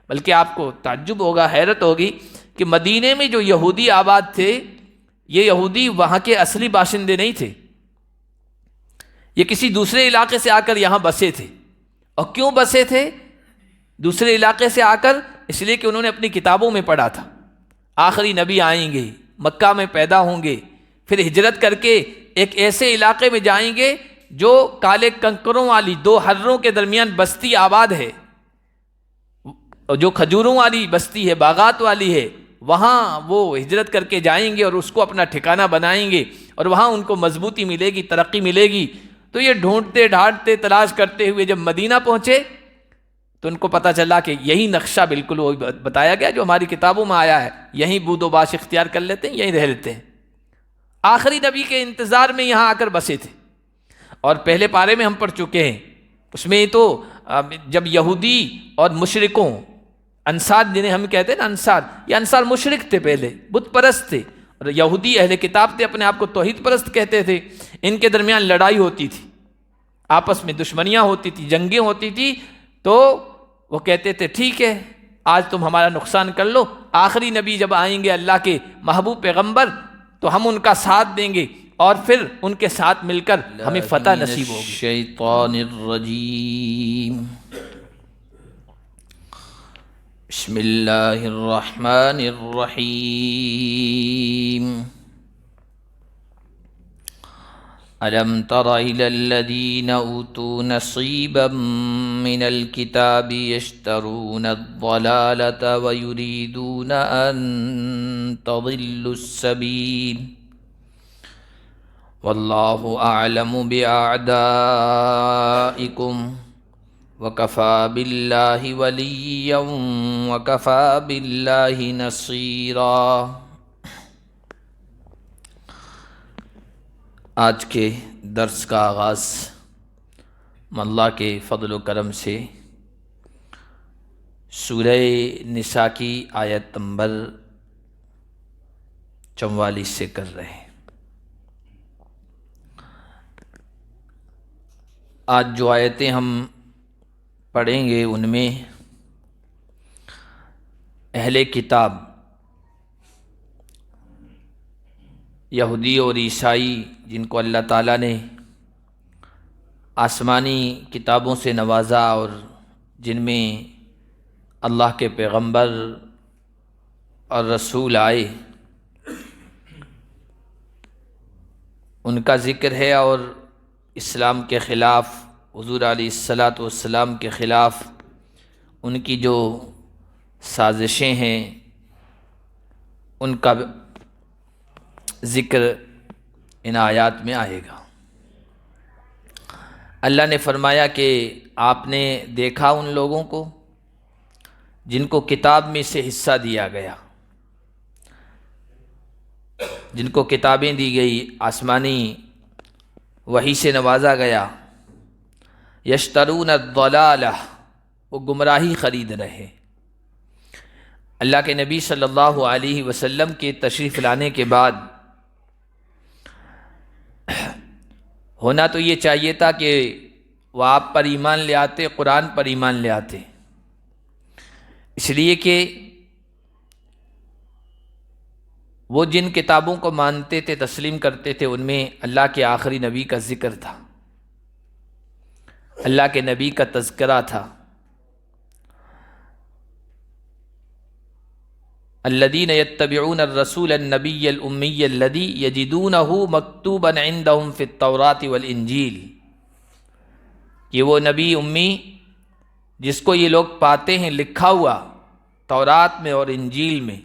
بلکہ آپ کو تعجب ہوگا، حیرت ہوگی کہ مدینے میں جو یہودی آباد تھے، یہ یہودی وہاں کے اصلی باشندے نہیں تھے، یہ کسی دوسرے علاقے سے آ کر یہاں بسے تھے۔ اور کیوں بسے تھے دوسرے علاقے سے آ کر؟ اس لیے کہ انہوں نے اپنی کتابوں میں پڑھا تھا آخری نبی آئیں گے، مکہ میں پیدا ہوں گے، پھر ہجرت کر کے ایک ایسے علاقے میں جائیں گے جو کالے کنکروں والی 2 حروں کے درمیان بستی آباد ہے، جو کھجوروں والی بستی ہے، باغات والی ہے، وہاں وہ ہجرت کر کے جائیں گے اور اس کو اپنا ٹھکانہ بنائیں گے، اور وہاں ان کو مضبوطی ملے گی، ترقی ملے گی۔ تو یہ ڈھونڈتے ڈھانڈتے تلاش کرتے ہوئے جب مدینہ پہنچے تو ان کو پتہ چلا کہ یہی نقشہ بالکل وہ بتایا گیا جو ہماری کتابوں میں آیا ہے، یہیں بود و باش اختیار کر لیتے ہیں، یہیں رہ لیتے ہیں۔ آخری نبی کے انتظار میں یہاں آ کر بسے تھے۔ اور پہلے پارے میں ہم پڑھ چکے ہیں، اس میں تو جب یہودی اور مشرکوں، انصار جنہیں ہم کہتے ہیں نا انصار، یہ انصار مشرک تھے، پہلے بت پرست تھے، اور یہودی اہل کتاب تھے، اپنے آپ کو توحید پرست کہتے تھے۔ ان کے درمیان لڑائی ہوتی تھی، آپس میں دشمنیاں ہوتی تھی، جنگیں ہوتی تھی، تو وہ کہتے تھے ٹھیک ہے آج تم ہمارا نقصان کر لو، آخری نبی جب آئیں گے اللہ کے محبوب پیغمبر تو ہم ان کا ساتھ دیں گے اور پھر ان کے ساتھ مل کر ہمیں فتح نصیب ہوگی۔ الشیطان الرجیم بسم اللہ الرحمن الرحیم ألم تر إلى الذين أوتوا نصيبا من الكتاب يشترون الضلالة ويريدون أن تضلوا السبيل والله أعلم بأعدائكم وكفى بالله وليا وكفى بالله نصيرا۔ آج کے درس کا آغاز اللہ کے فضل و کرم سے سورہ نساء کی آیت نمبر 44 سے کر رہے ہیں۔ آج جو آیتیں ہم پڑھیں گے ان میں اہل کتاب یہودی اور عیسائی جن کو اللہ تعالیٰ نے آسمانی کتابوں سے نوازا اور جن میں اللہ کے پیغمبر اور رسول آئے، ان کا ذکر ہے، اور اسلام کے خلاف، حضور علیہ الصلاۃ والسلام کے خلاف ان کی جو سازشیں ہیں ان کا ذکر ان آیات میں آئے گا۔ اللہ نے فرمایا کہ آپ نے دیکھا ان لوگوں کو جن کو کتاب میں سے حصہ دیا گیا، جن کو کتابیں دی گئی، آسمانی وحی سے نوازا گیا، یشترون الضلالہ، وہ گمراہی خرید رہے۔ اللہ کے نبی صلی اللہ علیہ وسلم کے تشریف لانے کے بعد ہونا تو یہ چاہیے تھا کہ وہ آپ پر ایمان لے آتے، قرآن پر ایمان لے آتے، اس لیے کہ وہ جن کتابوں کو مانتے تھے، تسلیم کرتے تھے، ان میں اللہ کے آخری نبی کا ذکر تھا، اللہ کے نبی کا تذکرہ تھا۔ الذین یتبعون الرسول النبی الامی الذی یجدونہ مکتوبا عندہم فی التوراۃ والانجیل، کہ وہ نبی امی جس کو یہ لوگ پاتے ہیں لکھا ہوا تورات میں اور انجیل میں۔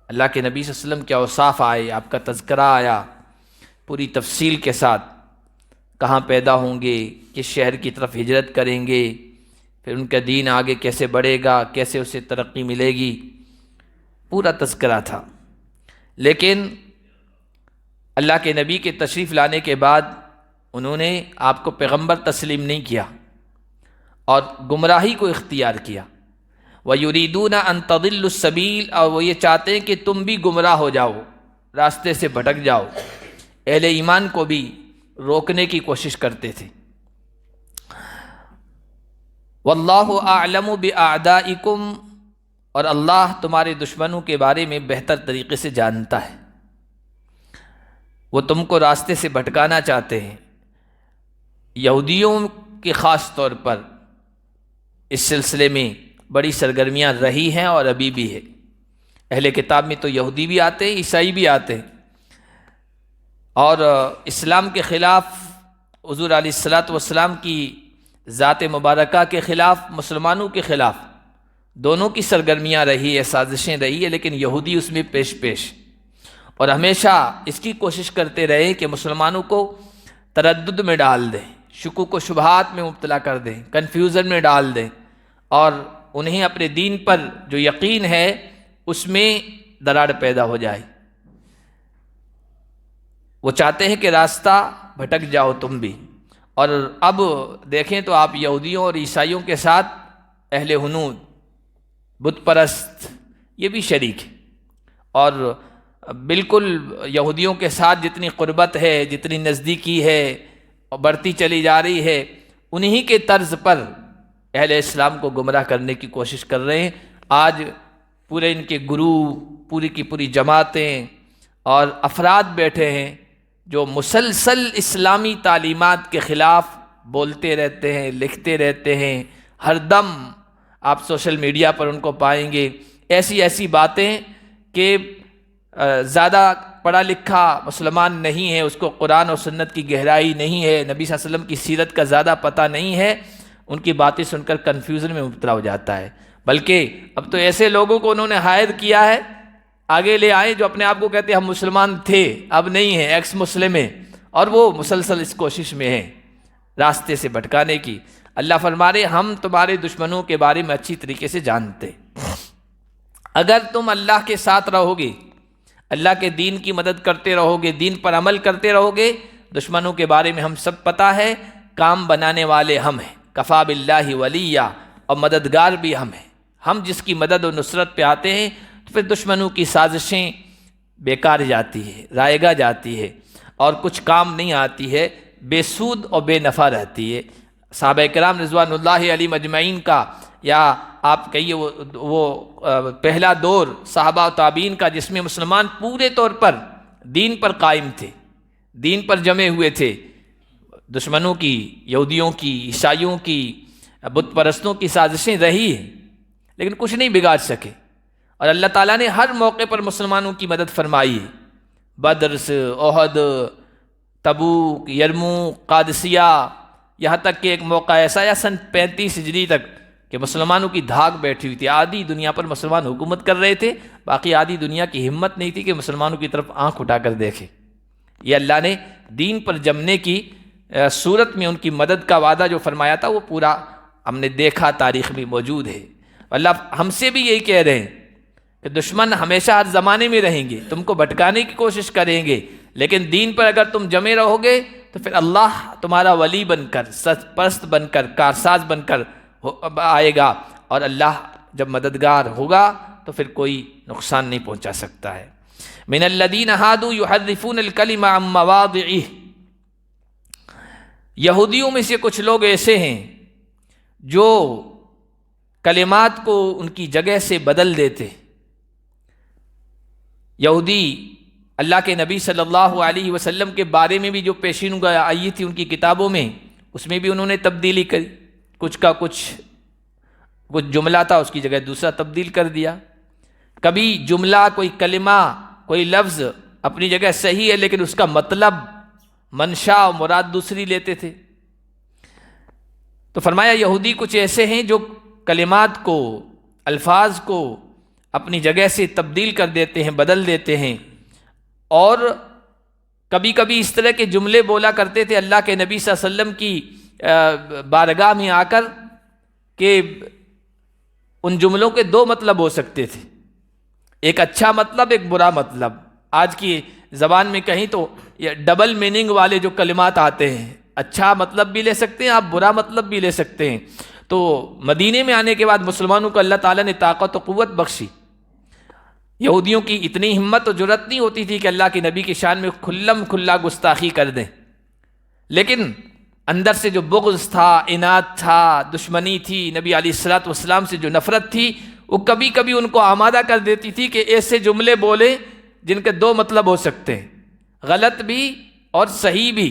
اللہ کے نبی صلی اللہ علیہ وسلم کے اوصاف آئے، آپ کا تذکرہ آیا پوری تفصیل کے ساتھ، کہاں پیدا ہوں گے، کس شہر کی طرف ہجرت کریں گے، پھر ان کا دین آگے کیسے بڑھے گا، کیسے اسے ترقی ملے گی، پورا تذکرہ تھا۔ لیکن اللہ کے نبی کے تشریف لانے کے بعد انہوں نے آپ کو پیغمبر تسلیم نہیں کیا اور گمراہی کو اختیار کیا۔ وَيُرِيدُونَ أَن تَضِلُّوا السَّبِيلَ، اور وہ یہ چاہتے ہیں کہ تم بھی گمراہ ہو جاؤ، راستے سے بھٹک جاؤ، اہل ایمان کو بھی روکنے کی کوشش کرتے تھے۔ وَاللَّهُ أَعْلَمُ بِأَعْدَائِكُمْ، اور اللہ تمہارے دشمنوں کے بارے میں بہتر طریقے سے جانتا ہے۔ وہ تم کو راستے سے بھٹکانا چاہتے ہیں۔ یہودیوں کے خاص طور پر اس سلسلے میں بڑی سرگرمیاں رہی ہیں اور ابھی بھی ہے۔ اہل کتاب میں تو یہودی بھی آتے ہیں، عیسائی بھی آتے ہیں، اور اسلام کے خلاف، حضور علیہ الصلاۃ والسلام کی ذات مبارکہ کے خلاف، مسلمانوں کے خلاف دونوں کی سرگرمیاں رہی ہے، سازشیں رہی ہے، لیکن یہودی اس میں پیش اور ہمیشہ اس کی کوشش کرتے رہے کہ مسلمانوں کو تردد میں ڈال دیں، شکوک و شبہات میں مبتلا کر دیں، کنفیوژن میں ڈال دیں، اور انہیں اپنے دین پر جو یقین ہے اس میں دراڑ پیدا ہو جائے۔ وہ چاہتے ہیں کہ راستہ بھٹک جاؤ تم بھی۔ اور اب دیکھیں تو آپ یہودیوں اور عیسائیوں کے ساتھ اہل ہنود، بت پرست، یہ بھی شریک ہے، اور بالکل یہودیوں کے ساتھ جتنی قربت ہے، جتنی نزدیکی ہے، اور بڑھتی چلی جا رہی ہے، انہی کے طرز پر اہل اسلام کو گمراہ کرنے کی کوشش کر رہے ہیں۔ آج پورے ان کے گروہ، پوری کی پوری جماعتیں اور افراد بیٹھے ہیں جو مسلسل اسلامی تعلیمات کے خلاف بولتے رہتے ہیں، لکھتے رہتے ہیں۔ ہر دم آپ سوشل میڈیا پر ان کو پائیں گے، ایسی باتیں کہ زیادہ پڑھا لکھا مسلمان نہیں ہے، اس کو قرآن اور سنت کی گہرائی نہیں ہے، نبی صلی اللہ علیہ وسلم کی سیرت کا زیادہ پتہ نہیں ہے، ان کی باتیں سن کر کنفیوژن میں مبتلا ہو جاتا ہے۔ بلکہ اب تو ایسے لوگوں کو انہوں نے ہائر کیا ہے، آگے لے آئے، جو اپنے آپ کو کہتے ہیں ہم مسلمان تھے اب نہیں ہیں، ایکس مسلم ہیں، اور وہ مسلسل اس کوشش میں ہیں راستے سے بھٹکانے کی۔ اللہ فرما رہے ہم تمہارے دشمنوں کے بارے میں اچھی طریقے سے جانتے۔ اگر تم اللہ کے ساتھ رہو گے، اللہ کے دین کی مدد کرتے رہو گے، دین پر عمل کرتے رہو گے، دشمنوں کے بارے میں ہم سب پتہ ہے، کام بنانے والے ہم ہیں، کفا باللہ ولیہ، اور مددگار بھی ہم ہیں۔ ہم جس کی مدد و نصرت پہ آتے ہیں تو پھر دشمنوں کی سازشیں بیکار جاتی ہے، رائے گاہ جاتی ہے، اور کچھ کام نہیں آتی ہے، بے سود اور بے نفع رہتی ہے۔ صحابہ کرام رضوان اللہ علیہم اجمعین کا، یا آپ کہیے وہ پہلا دور صحابہ و تابعین کا، جس میں مسلمان پورے طور پر دین پر قائم تھے، دین پر جمے ہوئے تھے، دشمنوں کی، یہودیوں کی، عیسائیوں کی، بت پرستوں کی سازشیں رہی ہیں، لیکن کچھ نہیں بگاڑ سکے، اور اللہ تعالیٰ نے ہر موقع پر مسلمانوں کی مدد فرمائی ہے۔ بدر سے، احد، تبوک، یرموک، قادسیہ، یہاں تک کہ ایک موقع ایسا آیا سن 35 ہجری تک کہ مسلمانوں کی دھاک بیٹھی ہوئی تھی، آدھی دنیا پر مسلمان حکومت کر رہے تھے، باقی آدھی دنیا کی ہمت نہیں تھی کہ مسلمانوں کی طرف آنکھ اٹھا کر دیکھے۔ یہ اللہ نے دین پر جمنے کی صورت میں ان کی مدد کا وعدہ جو فرمایا تھا وہ پورا ہم نے دیکھا، تاریخ میں موجود ہے۔ اللہ ہم سے بھی یہی کہہ رہے ہیں کہ دشمن ہمیشہ ہر زمانے میں رہیں گے، تم کو بھٹکانے کی کوشش کریں گے، لیکن دین پر اگر تم جمے رہو گے تو پھر اللہ تمہارا ولی بن کر، سچ پرست بن کر، کارساز بن کر آئے گا، اور اللہ جب مددگار ہوگا تو پھر کوئی نقصان نہیں پہنچا سکتا ہے۔ من الذین ہادوا یحرفون الکلم عن مواضعہ، یہودیوں میں سے کچھ لوگ ایسے ہیں جو کلمات کو ان کی جگہ سے بدل دیتے۔ یہودی اللہ کے نبی صلی اللہ علیہ وسلم کے بارے میں بھی جو پیشین گوئی آئی تھی ان کی کتابوں میں، اس میں بھی انہوں نے تبدیلی کری، کچھ کا کچھ جملہ تھا اس کی جگہ دوسرا تبدیل کر دیا۔ کبھی جملہ، کوئی کلمہ، کوئی لفظ اپنی جگہ صحیح ہے لیکن اس کا مطلب، منشا و مراد دوسری لیتے تھے۔ تو فرمایا یہودی کچھ ایسے ہیں جو کلمات کو، الفاظ کو اپنی جگہ سے تبدیل کر دیتے ہیں، بدل دیتے ہیں، اور کبھی کبھی اس طرح کے جملے بولا کرتے تھے اللہ کے نبی صلی اللہ علیہ وسلم کی بارگاہ میں آ کر کہ ان جملوں کے دو مطلب ہو سکتے تھے، ایک اچھا مطلب، ایک برا مطلب۔ آج کی زبان میں کہیں تو یہ ڈبل میننگ والے جو کلمات آتے ہیں، اچھا مطلب بھی لے سکتے ہیں آپ، برا مطلب بھی لے سکتے ہیں۔ تو مدینے میں آنے کے بعد مسلمانوں کو اللہ تعالیٰ نے طاقت و قوت بخشی۔ یہودیوں کی اتنی ہمت و جرأت نہیں ہوتی تھی کہ اللہ کے نبی کی شان میں کھلم کھلا گستاخی کر دیں، لیکن اندر سے جو بغض تھا، عناد تھا، دشمنی تھی، نبی علیہ الصلاۃ والسلام سے جو نفرت تھی، وہ کبھی کبھی ان کو آمادہ کر دیتی تھی کہ ایسے جملے بولے جن کے دو مطلب ہو سکتے ہیں، غلط بھی اور صحیح بھی،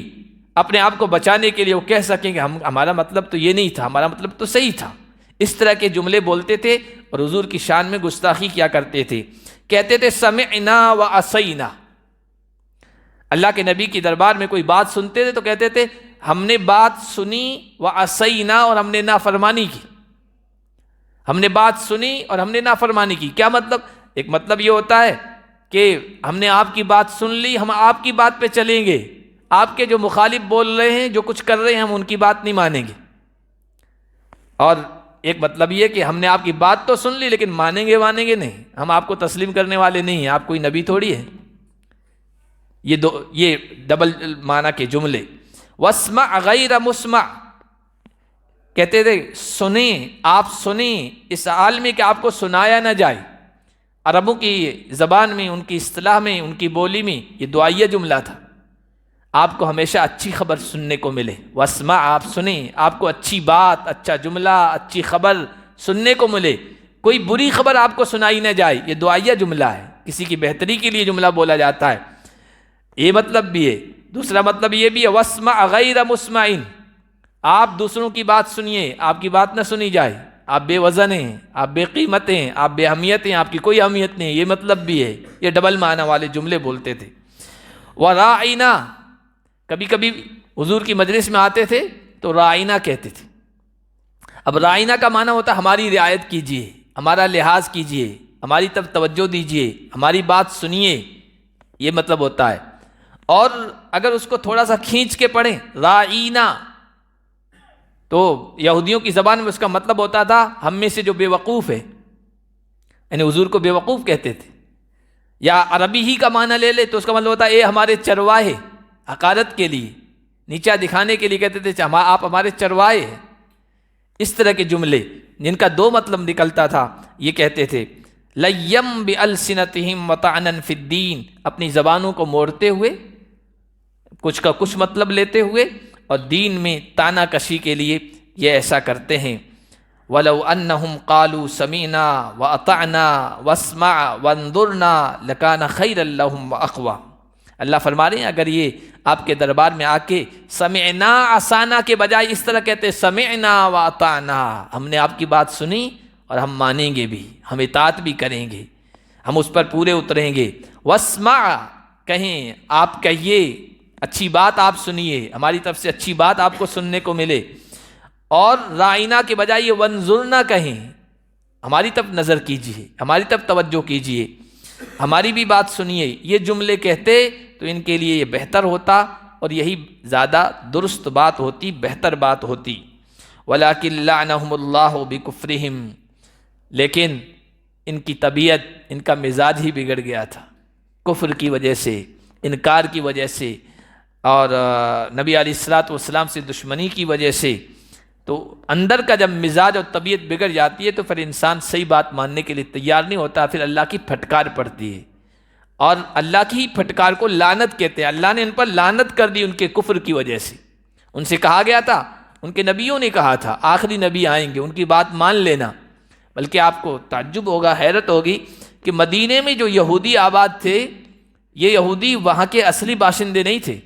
اپنے آپ کو بچانے کے لیے وہ کہہ سکیں کہ ہمارا مطلب تو یہ نہیں تھا، ہمارا مطلب تو صحیح تھا۔ اس طرح کے جملے بولتے تھے اور حضور کی شان میں گستاخی کیا کرتے تھے، کہتے تھے سمعنا و عصینا۔ اللہ کے نبی کی دربار میں کوئی بات سنتے تھے تو کہتے تھے ہم نے بات سنی و عصینا، اور ہم نے نافرمانی کی، ہم نے بات سنی اور ہم نے نافرمانی کی۔ کیا مطلب؟ ایک مطلب یہ ہوتا ہے کہ ہم نے آپ کی بات سن لی، ہم آپ کی بات پہ چلیں گے، آپ کے جو مخالف بول رہے ہیں، جو کچھ کر رہے ہیں، ہم ان کی بات نہیں مانیں گے۔ اور ایک مطلب یہ کہ ہم نے آپ کی بات تو سن لی لیکن مانیں گے نہیں، ہم آپ کو تسلیم کرنے والے نہیں ہیں، آپ کوئی نبی تھوڑی ہے۔ یہ ڈبل معنی کے جملے۔ واسمع غیر مسمع، کہتے تھے سنیں، آپ سنیں اس حال میں کہ آپ کو سنایا نہ جائے۔ عربوں کی زبان میں، ان کی اصطلاح میں، ان کی بولی میں یہ دعائیہ جملہ تھا، آپ کو ہمیشہ اچھی خبر سننے کو ملے۔ واسمع، آپ سنیں، آپ کو اچھی بات، اچھا جملہ، اچھی خبر سننے کو ملے، کوئی بری خبر آپ کو سنائی نہ جائے۔ یہ دعائیہ جملہ ہے، کسی کی بہتری کے لیے جملہ بولا جاتا ہے، یہ مطلب بھی ہے۔ دوسرا مطلب یہ بھی ہے واسمع غیر مسمع، آپ دوسروں کی بات سنیے، آپ کی بات نہ سنی جائے، آپ بے وزن ہیں، آپ بے قیمت ہیں، آپ بے اہمیت ہیں، آپ کی کوئی اہمیت نہیں، یہ مطلب بھی ہے۔ یہ ڈبل معنی والے جملے بولتے تھے۔ وراعنا، کبھی کبھی حضور کی مجلس میں آتے تھے تو راعنا کہتے تھے۔ اب راعنا کا معنی ہوتا ہے ہماری رعایت کیجیے، ہمارا لحاظ کیجیے، ہماری طرف توجہ دیجیے، ہماری بات سنیے، یہ مطلب ہوتا ہے۔ اور اگر اس کو تھوڑا سا کھینچ کے پڑھیں راعینا، تو یہودیوں کی زبان میں اس کا مطلب ہوتا تھا ہم میں سے جو بے وقوف ہے، یعنی حضور کو بے وقوف کہتے تھے۔ یا عربی ہی کا معنی لے لے تو اس کا مطلب ہوتا ہے اے ہمارے چرواہے، حقارت کے لیے، نیچا دکھانے کے لیے کہتے تھے آپ ہمارے چرواہے ہیں۔ اس طرح کے جملے جن کا دو مطلب نکلتا تھا یہ کہتے تھے۔ لیم بِأَلْسِنَتِهِمْ وَطَعْنًا فِي الدِّينِ، اپنی زبانوں کو موڑتے ہوئے، کچھ کا کچھ مطلب لیتے ہوئے، اور دین میں تانا کشی کے لیے یہ ایسا کرتے ہیں۔ وَلَوْ أَنَّهُمْ قَالُوا سَمِعْنَا وَأَطَعْنَا وَاسْمَعْ وَانظُرْنَا لَكَانَ خَيْرًا لَهُمْ وَأَقْوَمَ۔ اللہ فرما رہے ہیں اگر یہ آپ کے دربار میں آ کے سمعنا آسانا کے بجائے اس طرح کہتے سمعنا وَأَطَعْنَا، ہم نے آپ کی بات سنی اور ہم مانیں گے بھی، ہم اطاعت بھی کریں گے، ہم اس پر پورے اتریں گے۔ وَاسْمَعْ، کہیں، آپ کہیے، اچھی بات آپ سنیے، ہماری طرف سے اچھی بات آپ کو سننے کو ملے۔ اور رائنا کے بجائے یہ وانظرنا کہیں، ہماری طرف نظر کیجیے، ہماری طرف توجہ کیجیے، ہماری بھی بات سنیے۔ یہ جملے کہتے تو ان کے لیے یہ بہتر ہوتا اور یہی زیادہ درست بات ہوتی، بہتر بات ہوتی۔ وَلَٰكِن لَعْنَهُمُ اللَّهُ بِكُفْرِهِمْ، لیکن ان کی طبیعت، ان کا مزاج ہی بگڑ گیا تھا، کفر کی وجہ سے، انکار کی وجہ سے، اور نبی علیہ الصلوۃ والسلام سے دشمنی کی وجہ سے۔ تو اندر کا جب مزاج اور طبیعت بگڑ جاتی ہے تو پھر انسان صحیح بات ماننے کے لیے تیار نہیں ہوتا، پھر اللہ کی پھٹکار پڑتی ہے، اور اللہ کی ہی پھٹکار کو لعنت کہتے ہیں۔ اللہ نے ان پر لعنت کر دی ان کے کفر کی وجہ سے۔ ان سے کہا گیا تھا، ان کے نبیوں نے کہا تھا آخری نبی آئیں گے، ان کی بات مان لینا۔ بلکہ آپ کو تعجب ہوگا، حیرت ہوگی کہ مدینے میں جو یہودی آباد تھے، یہ یہودی وہاں کے اصلی باشندے نہیں تھے،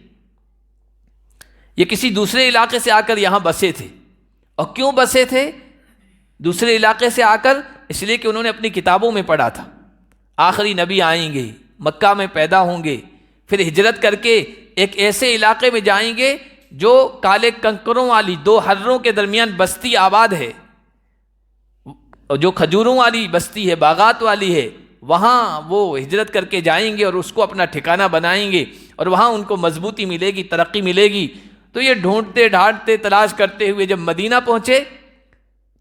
یہ کسی دوسرے علاقے سے آ کر یہاں بسے تھے۔ اور کیوں بسے تھے دوسرے علاقے سے آ کر؟ اس لیے کہ انہوں نے اپنی کتابوں میں پڑھا تھا آخری نبی آئیں گے، مکہ میں پیدا ہوں گے، پھر ہجرت کر کے ایک ایسے علاقے میں جائیں گے جو کالے کنکروں والی دو حروں کے درمیان بستی آباد ہے، اور جو کھجوروں والی بستی ہے، باغات والی ہے، وہاں وہ ہجرت کر کے جائیں گے اور اس کو اپنا ٹھکانہ بنائیں گے، اور وہاں ان کو مضبوطی ملے گی، ترقی ملے گی۔ تو یہ ڈھونڈتے ڈھانڈتے تلاش کرتے ہوئے جب مدینہ پہنچے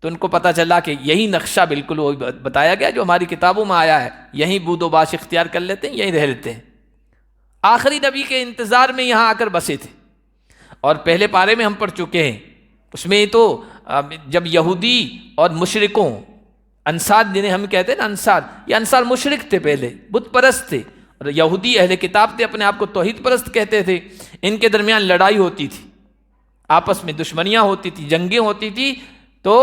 تو ان کو پتہ چلا کہ یہی نقشہ بالکل وہ بتایا گیا جو ہماری کتابوں میں آیا ہے، یہیں بود و باش اختیار کر لیتے ہیں، یہیں رہ لیتے ہیں۔ آخری نبی کے انتظار میں یہاں آ کر بسے تھے۔ اور پہلے پارے میں ہم پڑھ چکے ہیں، اس میں تو جب یہودی اور مشرکوں، انصار جنہیں ہم کہتے ہیں نا، انصار، یہ انصار مشرک تھے، پہلے بت پرست تھے، اور یہودی اہل کتاب تھے، اپنے آپ کو توحید پرست کہتے تھے۔ ان کے درمیان لڑائی ہوتی تھی، آپس میں دشمنیاں ہوتی تھی، جنگیں ہوتی تھی، تو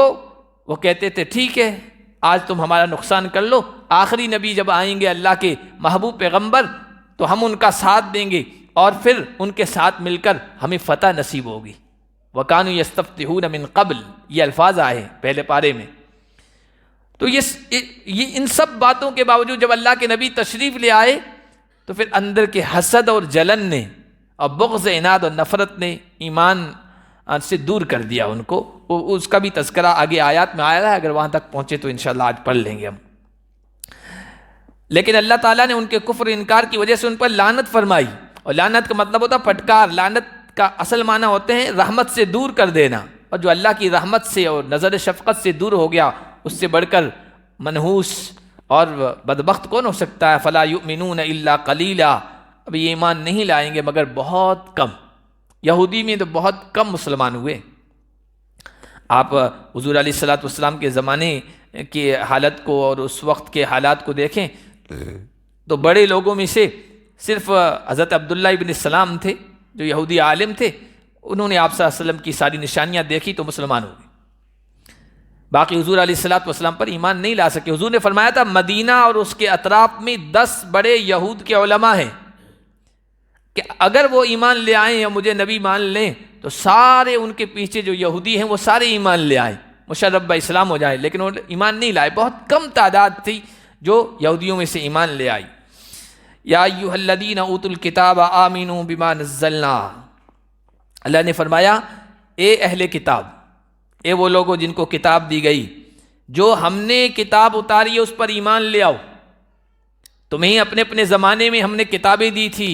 وہ کہتے تھے ٹھیک ہے آج تم ہمارا نقصان کر لو، آخری نبی جب آئیں گے اللہ کے محبوب پیغمبر تو ہم ان کا ساتھ دیں گے اور پھر ان کے ساتھ مل کر ہمیں فتح نصیب ہوگی۔ وَكَانُوا يَسْتَفْتِحُونَ مِن قَبْلِ، یہ الفاظ آئے ہیں پہلے پارے میں۔ تو یہ ان سب باتوں کے باوجود جب اللہ کے نبی تشریف لے آئے تو پھر اندر کے حسد اور جلن نے اور بغض، عناد اور نفرت نے ایمان سے دور کر دیا ان کو۔ اس کا بھی تذکرہ آگے آیات میں آیا ہے، اگر وہاں تک پہنچے تو انشاءاللہ آج پڑھ لیں گے ہم۔ لیکن اللہ تعالیٰ نے ان کے کفر انکار کی وجہ سے ان پر لعنت فرمائی، اور لعنت کا مطلب ہوتا ہے پھٹکار۔ لعنت کا اصل معنی ہوتے ہیں رحمت سے دور کر دینا، اور جو اللہ کی رحمت سے اور نظر شفقت سے دور ہو گیا اس سے بڑھ کر منحوس اور بدبخت کون ہو سکتا ہے؟ فلا یؤمنون الا قلیلا، اب یہ ایمان نہیں لائیں گے مگر بہت کم۔ یہودی میں تو بہت کم مسلمان ہوئے۔ آپ حضور علیہ الصلوۃ والسلام کے زمانے کی حالت کو اور اس وقت کے حالات کو دیکھیں تو بڑے لوگوں میں سے صرف حضرت عبداللہ ابن السلام تھے جو یہودی عالم تھے، انہوں نے آپ صلی اللہ علیہ وسلم کی ساری نشانیاں دیکھی تو مسلمان ہو گئے۔ باقی حضور علیہ الصلوۃ والسلام پر ایمان نہیں لا سکے۔ حضور نے فرمایا تھا مدینہ اور اس کے اطراف میں 10 بڑے یہود کے علماء ہیں کہ اگر وہ ایمان لے آئیں یا مجھے نبی مان لیں تو سارے ان کے پیچھے جو یہودی ہیں وہ سارے ایمان لے آئیں، مشرب اسلام ہو جائے، لیکن وہ ایمان نہیں لائے۔ بہت کم تعداد تھی جو یہودیوں میں سے ایمان لے آئی۔ یا ایھا الذین اوتوا الکتاب آمنوا بما نزلنا، اللہ نے فرمایا اے اہل کتاب، اے وہ لوگوں جن کو کتاب دی گئی، جو ہم نے کتاب اتاری ہے اس پر ایمان لے آؤ۔ تمہیں اپنے اپنے زمانے میں ہم نے کتابیں دی تھی،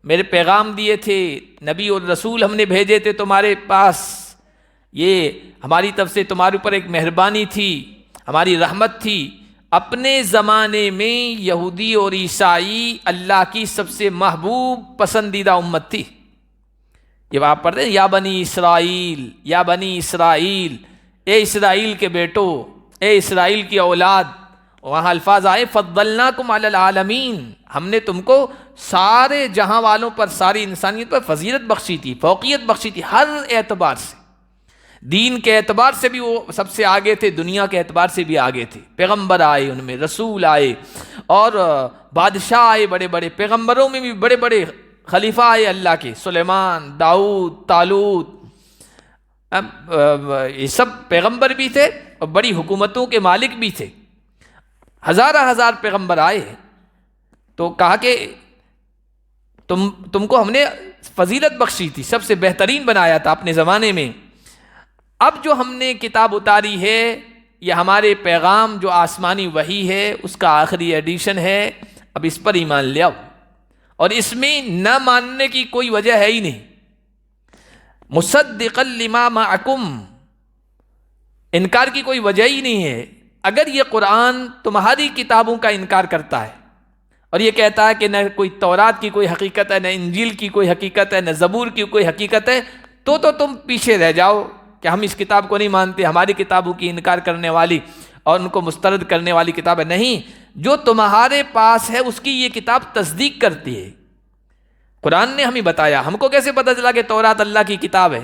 میرے پیغام دیے تھے، نبی اور رسول ہم نے بھیجے تھے تمہارے پاس، یہ ہماری طرف سے تمہارے اوپر ایک مہربانی تھی، ہماری رحمت تھی۔ اپنے زمانے میں یہودی اور عیسائی اللہ کی سب سے محبوب پسندیدہ امت تھی۔ یہ آپ پڑھتے ہیں یا بنی اسرائیل، یا بنی اسرائیل، اے اسرائیل کے بیٹو، اے اسرائیل کی اولاد۔ وہاں الفاظ آئے فضلناکم علی العالمین، ہم نے تم کو سارے جہاں والوں پر، ساری انسانیت پر فضیلت بخشی تھی، فوقیت بخشی تھی ہر اعتبار سے۔ دین کے اعتبار سے بھی وہ سب سے آگے تھے، دنیا کے اعتبار سے بھی آگے تھے۔ پیغمبر آئے ان میں، رسول آئے اور بادشاہ آئے، بڑے بڑے پیغمبروں میں بھی بڑے بڑے خلیفہ آئے اللہ کے، سلیمان، داؤد، طالوت، یہ سب پیغمبر بھی تھے اور بڑی حکومتوں کے مالک بھی تھے۔ ہزار پیغمبر آئے تو کہا کہ تم کو ہم نے فضیلت بخشی تھی، سب سے بہترین بنایا تھا اپنے زمانے میں۔ اب جو ہم نے کتاب اتاری ہے یہ ہمارے پیغام جو آسمانی وحی ہے اس کا آخری ایڈیشن ہے، اب اس پر ایمان لے آؤ، اور اس میں نہ ماننے کی کوئی وجہ ہے ہی نہیں۔ مصدقا لما معکم، انکار کی کوئی وجہ ہی نہیں ہے۔ اگر یہ قرآن تمہاری کتابوں کا انکار کرتا ہے اور یہ کہتا ہے کہ نہ کوئی تورات کی کوئی حقیقت ہے، نہ انجیل کی کوئی حقیقت ہے، نہ زبور کی کوئی حقیقت ہے، تو تم پیچھے رہ جاؤ کہ ہم اس کتاب کو نہیں مانتے، ہماری کتابوں کی انکار کرنے والی اور ان کو مسترد کرنے والی کتاب ہے۔ نہیں، جو تمہارے پاس ہے اس کی یہ کتاب تصدیق کرتی ہے۔ قرآن نے ہمیں بتایا، ہم کو کیسے پتہ چلا کہ تورات اللہ کی کتاب ہے؟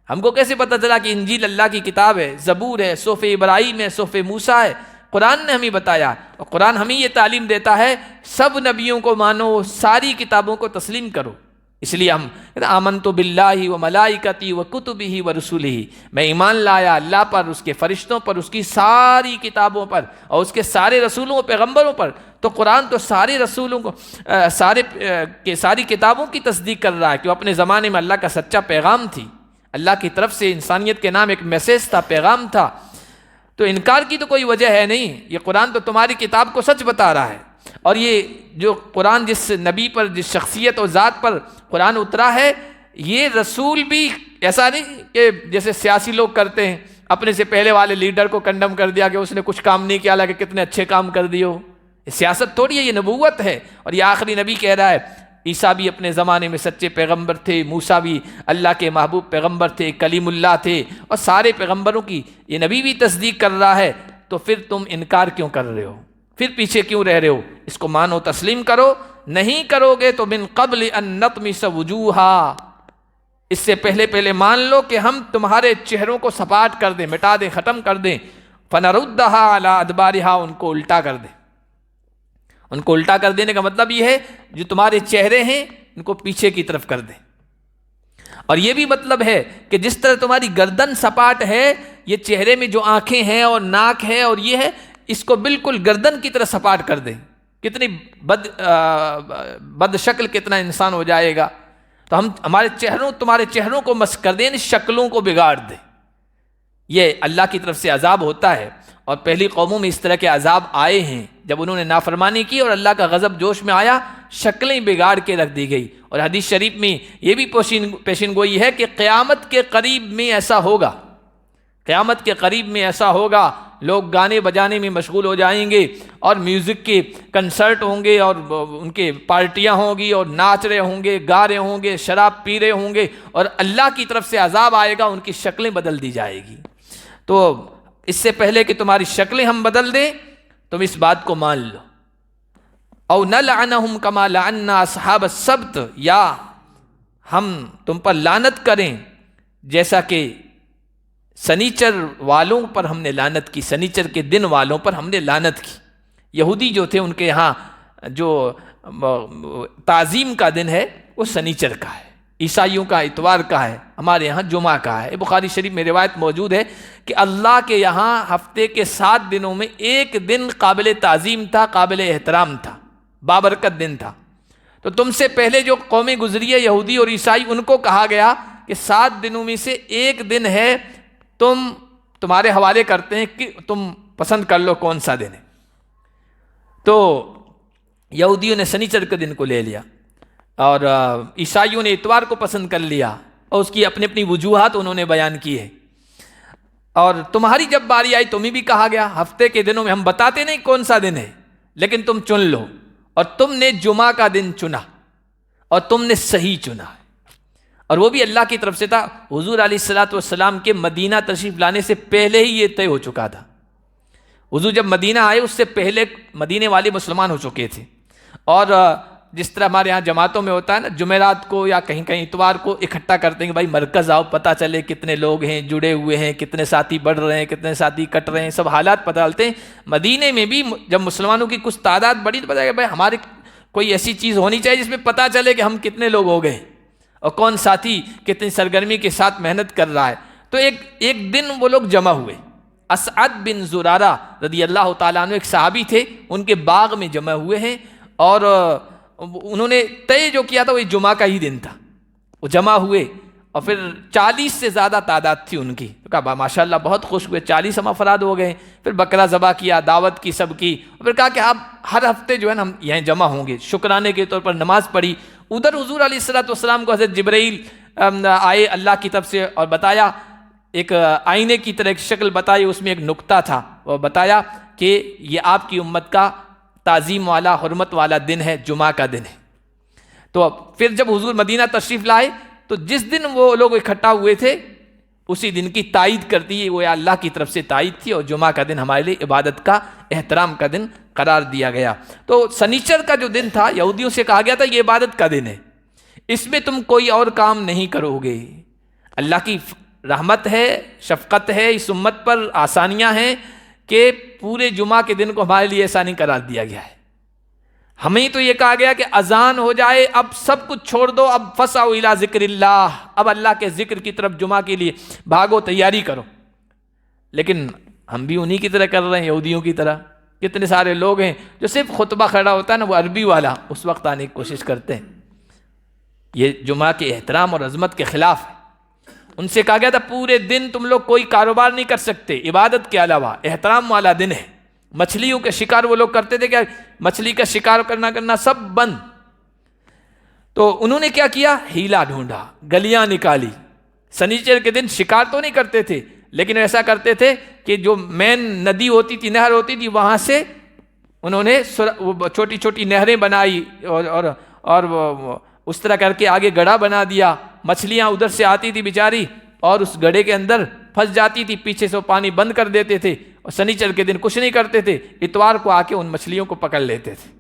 ہم کو کیسے پتہ چلا کہ انجیل اللہ کی کتاب ہے، زبور ہے، صحف ابراہیم ہے، صحف موسیٰ ہے؟ قرآن نے ہمیں بتایا، اور قرآن ہمیں یہ تعلیم دیتا ہے سب نبیوں کو مانو، ساری کتابوں کو تسلیم کرو۔ اس لیے ہم آمنت باللہ و ملائکتی و کتبہ و رسولہ، میں ایمان لایا اللہ پر، اس کے فرشتوں پر، اس کی ساری کتابوں پر اور اس کے سارے رسولوں و پیغمبروں پر۔ تو قرآن تو سارے رسولوں کو ساری کتابوں کی تصدیق کر رہا ہے کہ وہ اپنے زمانے میں اللہ کا سچا پیغام تھی، اللہ کی طرف سے انسانیت کے نام ایک میسیج تھا، پیغام تھا۔ تو انکار کی تو کوئی وجہ ہے نہیں، یہ قرآن تو تمہاری کتاب کو سچ بتا رہا ہے۔ اور یہ جو قرآن جس نبی پر، جس شخصیت اور ذات پر قرآن اترا ہے، یہ رسول بھی ایسا نہیں کہ جیسے سیاسی لوگ کرتے ہیں، اپنے سے پہلے والے لیڈر کو کنڈم کر دیا کہ اس نے کچھ کام نہیں کیا، حالانکہ کتنے اچھے کام کر دیے ہو۔ یہ سیاست تھوڑی ہے، یہ نبوت ہے۔ اور یہ آخری نبی کہہ رہا ہے عیسیٰ بھی اپنے زمانے میں سچے پیغمبر تھے، موسیٰ بھی اللہ کے محبوب پیغمبر تھے، کلیم اللہ تھے، اور سارے پیغمبروں کی یہ نبی بھی تصدیق کر رہا ہے۔ تو پھر تم انکار کیوں کر رہے ہو؟ پھر پیچھے کیوں رہ رہے ہو؟ اس کو مانو، تسلیم کرو۔ نہیں کرو گے تو من قبل ان نطمس وجوہا، اس سے پہلے مان لو کہ ہم تمہارے چہروں کو سپاٹ کر دیں، مٹا دیں، ختم کر دیں، فَنَرُدَّهَا عَلَىٰ أَدْبَارِهَا، ان کو الٹا کر دیں۔ ان کو الٹا کر دینے کا مطلب یہ ہے جو تمہارے چہرے ہیں ان کو پیچھے کی طرف کر دیں۔ اور یہ بھی مطلب ہے کہ جس طرح تمہاری گردن سپاٹ ہے، یہ چہرے میں جو آنکھیں ہیں اور ناک ہے اور یہ ہے، اس کو بالکل گردن کی طرح سپاٹ کر دیں۔ کتنی بد شکل کتنا انسان ہو جائے گا۔ تو ہم ہمارے چہروں تمہارے چہروں کو مسخ کر دیں، شکلوں کو بگاڑ دیں۔ یہ اللہ کی طرف سے عذاب ہوتا ہے، اور پہلی قوموں میں اس طرح کے عذاب آئے ہیں جب انہوں نے نافرمانی کی اور اللہ کا غضب جوش میں آیا، شکلیں بگاڑ کے رکھ دی گئی۔ اور حدیث شریف میں یہ بھی پیشین گوئی ہے کہ قیامت کے قریب میں ایسا ہوگا، قیامت کے قریب میں ایسا ہوگا، لوگ گانے بجانے میں مشغول ہو جائیں گے اور میوزک کے کنسرٹ ہوں گے اور ان کے پارٹیاں ہوں گی اور ناچ رہے ہوں گے، گا رہے ہوں گے، شراب پی رہے ہوں گے، اور اللہ کی طرف سے عذاب آئے گا، ان کی شکلیں بدل دی جائے گی۔ تو اس سے پہلے کہ تمہاری شکلیں ہم بدل دیں، تم اس بات کو مان لو۔ او نلعنہم کما لعنا اصحاب السبت، یا ہم تم پر لعنت کریں جیسا کہ سنیچر والوں پر ہم نے لعنت کی، سنیچر کے دن والوں پر ہم نے لعنت کی۔ یہودی جو تھے ان کے ہاں جو تعظیم کا دن ہے وہ سنیچر کا ہے، عیسائیوں کا اتوار کا ہے، ہمارے یہاں جمعہ کا ہے۔ بخاری شریف میں روایت موجود ہے کہ اللہ کے یہاں ہفتے کے 7 دنوں میں ایک دن قابل تعظیم تھا، قابل احترام تھا، بابرکت دن تھا۔ تو تم سے پہلے جو قومیں گزری ہے، یہودی اور عیسائی، ان کو کہا گیا کہ 7 دنوں میں سے ایک دن ہے، تمہارے حوالے کرتے ہیں کہ تم پسند کر لو کون سا دن ہے۔ تو یہودیوں نے سنیچر کے دن کو لے لیا اور عیسائیوں نے اتوار کو پسند کر لیا، اور اس کی اپنی اپنی وجوہات انہوں نے بیان کی ہے۔ اور تمہاری جب باری آئی تمہیں بھی کہا گیا ہفتے کے دنوں میں ہم بتاتے نہیں کون سا دن ہے، لیکن تم چن لو، اور تم نے جمعہ کا دن چنا اور تم نے صحیح چنا ہے، اور وہ بھی اللہ کی طرف سے تھا۔ حضور علیہ الصلوۃ والسلام کے مدینہ تشریف لانے سے پہلے ہی یہ طے ہو چکا تھا۔ حضور جب مدینہ آئے اس سے پہلے مدینے والے مسلمان ہو چکے تھے، اور جس طرح ہمارے ہاں جماعتوں میں ہوتا ہے نا، جمعرات کو یا کہیں کہیں اتوار کو اکٹھا کرتے ہیں کہ بھائی مرکز آؤ، پتہ چلے کتنے لوگ ہیں جڑے ہوئے ہیں، کتنے ساتھی بڑھ رہے ہیں، کتنے ساتھی کٹ رہے ہیں، سب حالات پتہ چلتے ہیں۔ مدینے میں بھی جب مسلمانوں کی کچھ تعداد بڑھی تو پتہ کہ بھائی ہمارے کوئی ایسی چیز ہونی چاہیے جس میں پتہ چلے کہ ہم کتنے لوگ ہو گئے اور کون ساتھی کتنی سرگرمی کے ساتھ محنت کر رہا ہے۔ تو ایک دن وہ لوگ جمع ہوئے۔ اسعد بن زرارہ رضی اللہ تعالیٰ عنہ ایک صحابی تھے، ان کے باغ میں جمع ہوئے ہیں، اور انہوں نے طے جو کیا تھا وہ جمعہ کا ہی دن تھا۔ وہ جمع ہوئے اور پھر 40 سے زیادہ تعداد تھی ان کی، تو کہا ماشاءاللہ بہت خوش ہوئے، 40 ہم افراد ہو گئے۔ پھر بکرا ذبح کیا، دعوت کی سب کی، اور پھر کہا کہ آپ ہر ہفتے جو ہے نا ہم یہیں جمع ہوں گے۔ شکرانے کے طور پر نماز پڑھی۔ ادھر حضور علیہ الصلوۃ والسلام کو حضرت جبرائیل آئے اللہ کی طرف سے اور بتایا، ایک آئینے کی طرح ایک شکل بتائی، اس میں ایک نقطہ تھا، وہ بتایا کہ یہ آپ کی امت کا تعظیم والا حرمت والا دن ہے، جمعہ کا دن ہے۔ تو پھر جب حضور مدینہ تشریف لائے تو جس دن وہ لوگ اکٹھا ہوئے تھے اسی دن کی تائید کرتی ہے، وہ اللہ کی طرف سے تائید تھی، اور جمعہ کا دن ہمارے لیے عبادت کا، احترام کا دن قرار دیا گیا۔ تو سنیچر کا جو دن تھا یہودیوں سے کہا گیا تھا یہ عبادت کا دن ہے، اس میں تم کوئی اور کام نہیں کرو گے۔ اللہ کی رحمت ہے، شفقت ہے اس امت پر، آسانیاں ہیں کہ پورے جمعہ کے دن کو ہمارے لیے ایسا نہیں قرار دیا گیا ہے۔ ہمیں تو یہ کہا گیا کہ اذان ہو جائے اب سب کچھ چھوڑ دو، اب فسعوا الی ذکر اللہ، اب اللہ کے ذکر کی طرف جمعہ کے لیے بھاگو، تیاری کرو۔ لیکن ہم بھی انہی کی طرح کر رہے ہیں، یہودیوں کی طرح۔ کتنے سارے لوگ ہیں جو صرف خطبہ کھڑا ہوتا ہے نا وہ عربی والا، اس وقت آنے کی کوشش کرتے ہیں۔ یہ جمعہ کے احترام اور عظمت کے خلاف ہے۔ ان سے کہا گیا تھا پورے دن تم لوگ کوئی کاروبار نہیں کر سکتے عبادت کے علاوہ، احترام والا دن ہے۔ مچھلیوں کے شکار وہ لوگ کرتے تھے کہ مچھلی کا شکار کرنا سب بند۔ تو انہوں نے کیا کیا، ہیلا ڈھونڈا، گلیاں نکالی۔ سنیچر کے دن شکار تو نہیں کرتے تھے، لیکن ایسا کرتے تھے کہ جو مین ندی ہوتی تھی، نہر ہوتی تھی، وہاں سے انہوں نے چھوٹی چھوٹی نہریں بنائی اور اس طرح کر کے آگے گڑھا بنا دیا۔ مچھلیاں ادھر سے آتی تھی بیچاری اور اس گڑھے کے اندر پھنس جاتی تھی، پیچھے سے وہ پانی بند کر دیتے تھے، اور سنیچر کے دن کچھ نہیں کرتے تھے، اتوار کو آ کے ان مچھلیوں کو پکڑ لیتے تھے۔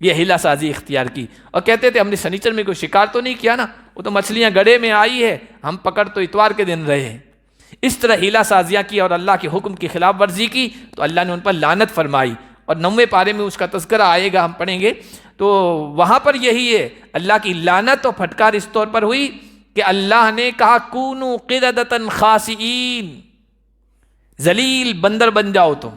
یہ ہیلا سازی اختیار کی اور کہتے تھے ہم نے سنیچر میں کوئی شکار تو نہیں کیا نا، وہ تو مچھلیاں گڑھے میں آئی ہے، ہم پکڑ تو اتوار کے دن رہے ہیں۔ اس طرح ہیلا سازیاں کی اور اللہ کے حکم کی خلاف ورزی کی تو اللہ نے ان پر لعنت فرمائی، اور 9ویں پارے میں اس کا تذکرہ آئے گا، ہم پڑھیں گے، تو وہاں پر یہی ہے، اللہ کی لعنت و پھٹکار اس طور پر ہوئی کہ اللہ نے کہا کونوا قردۃ خاسئین، ذلیل بندر بن جاؤ تم،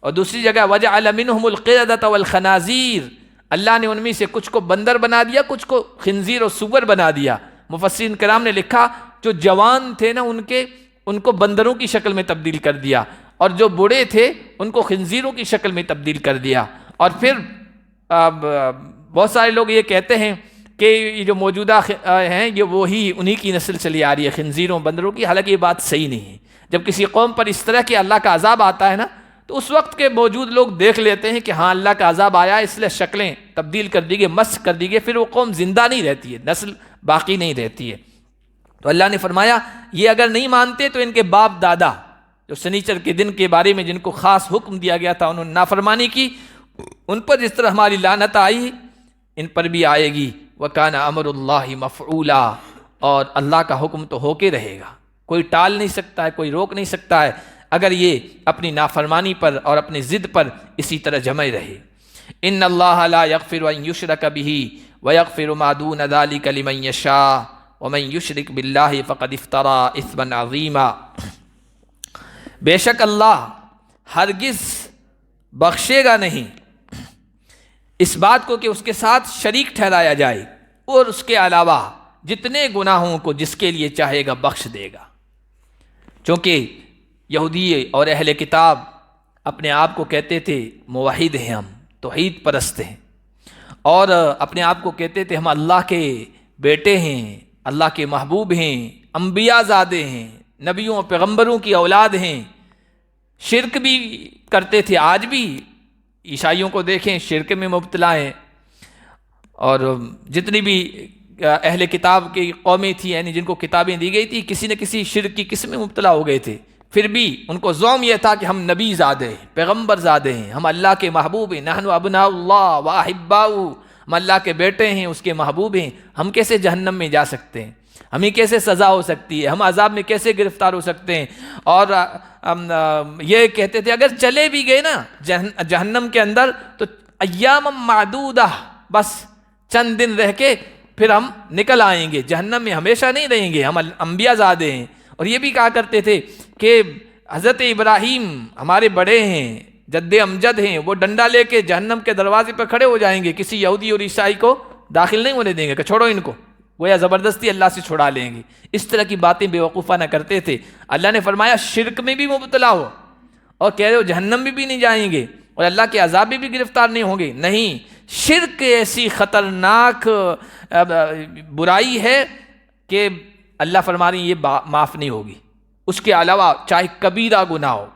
اور دوسری جگہ وجعل منہم القردۃ والخنازیر، اللہ نے ان میں سے کچھ کو بندر بنا دیا، کچھ کو خنزیر اور سور بنا دیا۔ مفسرین کرام نے لکھا جو جوان تھے نا ان کو بندروں کی شکل میں تبدیل کر دیا، اور جو بوڑھے تھے ان کو خنزیروں کی شکل میں تبدیل کر دیا۔ اور پھر بہت سارے لوگ یہ کہتے ہیں کہ یہ جو موجودہ ہیں یہ وہی انہی کی نسل چلی آ رہی ہے، خنزیروں بندروں کی، حالانکہ یہ بات صحیح نہیں ہے۔ جب کسی قوم پر اس طرح کے اللہ کا عذاب آتا ہے نا تو اس وقت کے موجود لوگ دیکھ لیتے ہیں کہ ہاں اللہ کا عذاب آیا، اس لیے شکلیں تبدیل کر دی گئی، مسخ کر دی گئی، پھر وہ قوم زندہ نہیں رہتی ہے، نسل باقی نہیں رہتی ہے۔ تو اللہ نے فرمایا یہ اگر نہیں مانتے تو ان کے باپ دادا جو سنیچر کے دن کے بارے میں جن کو خاص حکم دیا گیا تھا انہوں نے نافرمانی کی، ان پر جس طرح ہماری لعنت آئی ان پر بھی آئے گی۔ وَكَانَ أَمْرُ اللَّهِ مَفْعُولًا، اور اللہ کا حکم تو ہو کے رہے گا، کوئی ٹال نہیں سکتا ہے، کوئی روک نہیں سکتا ہے اگر یہ اپنی نافرمانی پر اور اپنی ضد پر اسی طرح جمے رہے۔ ان اللہ لا یغفر ان یشرک بہ ویغفر ما دون ذلک لمن یشاء ومن یشرک باللہ فقد افترى اثما عظیما، بے شک اللہ ہرگز بخشے گا نہیں اس بات کو کہ اس کے ساتھ شریک ٹھہرایا جائے، اور اس کے علاوہ جتنے گناہوں کو جس کے لیے چاہے گا بخش دے گا۔ چونکہ یہودی اور اہل کتاب اپنے آپ کو کہتے تھے موحد ہیں، ہم توحید پرست ہیں، اور اپنے آپ کو کہتے تھے ہم اللہ کے بیٹے ہیں، اللہ کے محبوب ہیں، انبیاء زادے ہیں، نبیوں اور پیغمبروں کی اولاد ہیں، شرک بھی کرتے تھے، آج بھی عیسائیوں کو دیکھیں شرک میں مبتلا ہیں، اور جتنی بھی اہل کتاب کی قومیں تھیں یعنی جن کو کتابیں دی گئی تھی کسی نہ کسی شرک کی قسم میں مبتلا ہو گئے تھے، پھر بھی ان کو زوم یہ تھا کہ ہم نبی زادے ہیں، پیغمبر زادے ہیں، ہم اللہ کے محبوب ہیں، نحن ابناء اللہ واحباؤہ، ہم اللہ کے بیٹے ہیں، اس کے محبوب ہیں، ہم کیسے جہنم میں جا سکتے ہیں، ہمیں کیسے سزا ہو سکتی ہے، ہم عذاب میں کیسے گرفتار ہو سکتے ہیں۔ اور یہ کہتے تھے اگر چلے بھی گئے نا جہنم کے اندر تو ایام معدودہ، بس چند دن رہ کے پھر ہم نکل آئیں گے، جہنم میں ہمیشہ نہیں رہیں گے، ہم انبیاء زادے ہیں۔ اور یہ بھی کہا کرتے تھے کہ حضرت ابراہیم ہمارے بڑے ہیں، جد امجد ہیں، وہ ڈنڈا لے کے جہنم کے دروازے پہ کھڑے ہو جائیں گے، کسی یہودی اور عیسائی کو داخل نہیں ہونے دیں گے کہ چھوڑو ان کو، گویا زبردستی اللہ سے چھڑا لیں گے۔ اس طرح کی باتیں بے وقوفانہ کرتے تھے۔ اللہ نے فرمایا شرک میں بھی مبتلا ہو اور کہہ رہے ہو جہنم میں بھی نہیں جائیں گے اور اللہ کے عذاب میں بھی گرفتار نہیں ہوں گے، نہیں، شرک ایسی خطرناک برائی ہے کہ اللہ فرما رہی ہیں یہ معاف نہیں ہوگی۔ اس کے علاوہ چاہے کبیرہ گناہ ہو،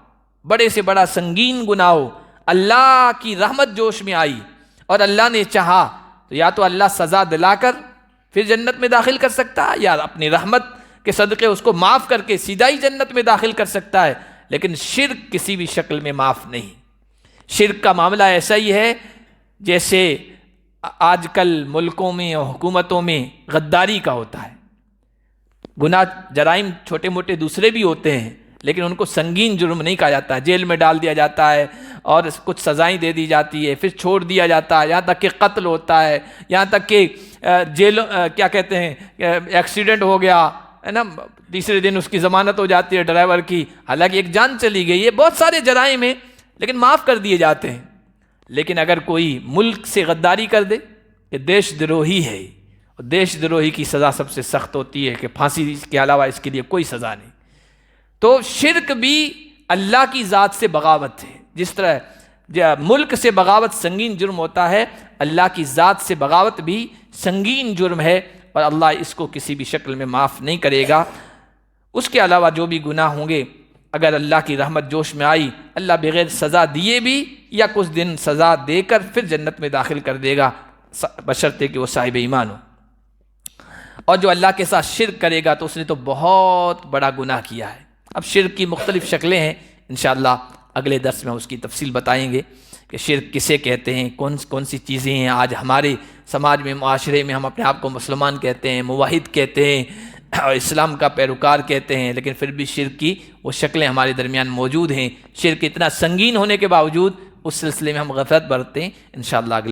بڑے سے بڑا سنگین گناہ ہو، اللہ کی رحمت جوش میں آئی اور اللہ نے چاہا تو یا تو اللہ سزا دلا کر پھر جنت میں داخل کر سکتا ہے، یا اپنی رحمت کے صدقے اس کو معاف کر کے سیدھا ہی جنت میں داخل کر سکتا ہے، لیکن شرک کسی بھی شکل میں معاف نہیں۔ شرک کا معاملہ ایسا ہی ہے جیسے آج کل ملکوں میں اور حکومتوں میں غداری کا ہوتا ہے۔ گناہ جرائم چھوٹے موٹے دوسرے بھی ہوتے ہیں لیکن ان کو سنگین جرم نہیں کہا جاتا ہے، جیل میں ڈال دیا جاتا ہے اور کچھ سزائیں دے دی جاتی ہے، پھر چھوڑ دیا جاتا ہے، یہاں تک کہ قتل ہوتا ہے، یہاں تک کہ کیا کہتے ہیں ایکسیڈنٹ ہو گیا ہے نا، تیسرے دن اس کی ضمانت ہو جاتی ہے ڈرائیور کی، حالانکہ ایک جان چلی گئی ہے، بہت سارے جرائم ہیں لیکن معاف کر دیے جاتے ہیں۔ لیکن اگر کوئی ملک سے غداری کر دے کہ دیش دروہی ہے، اور دیش دروہی کی سزا سب سے سخت ہوتی ہے کہ پھانسی کے علاوہ اس کے لیے کوئی سزا نہیں۔ تو شرک بھی اللہ کی ذات سے بغاوت ہے، جس طرح ملک سے بغاوت سنگین جرم ہوتا ہے، اللہ کی ذات سے بغاوت بھی سنگین جرم ہے اور اللہ اس کو کسی بھی شکل میں معاف نہیں کرے گا۔ اس کے علاوہ جو بھی گناہ ہوں گے اگر اللہ کی رحمت جوش میں آئی اللہ بغیر سزا دیے بھی یا کچھ دن سزا دے کر پھر جنت میں داخل کر دے گا، بشرطے کہ وہ صاحب ایمان ہو۔ اور جو اللہ کے ساتھ شرک کرے گا تو اس نے تو بہت بڑا گناہ کیا ہے۔ اب شرک کی مختلف شکلیں ہیں، انشاءاللہ اگلے درس میں اس کی تفصیل بتائیں گے کہ شرک کسے کہتے ہیں، کون سی چیزیں ہیں۔ آج ہمارے سماج میں معاشرے میں ہم اپنے آپ کو مسلمان کہتے ہیں، موحد کہتے ہیں، اور اسلام کا پیروکار کہتے ہیں، لیکن پھر بھی شرک کی وہ شکلیں ہمارے درمیان موجود ہیں۔ شرک اتنا سنگین ہونے کے باوجود اس سلسلے میں ہم غفلت برتیں۔ انشاءاللہ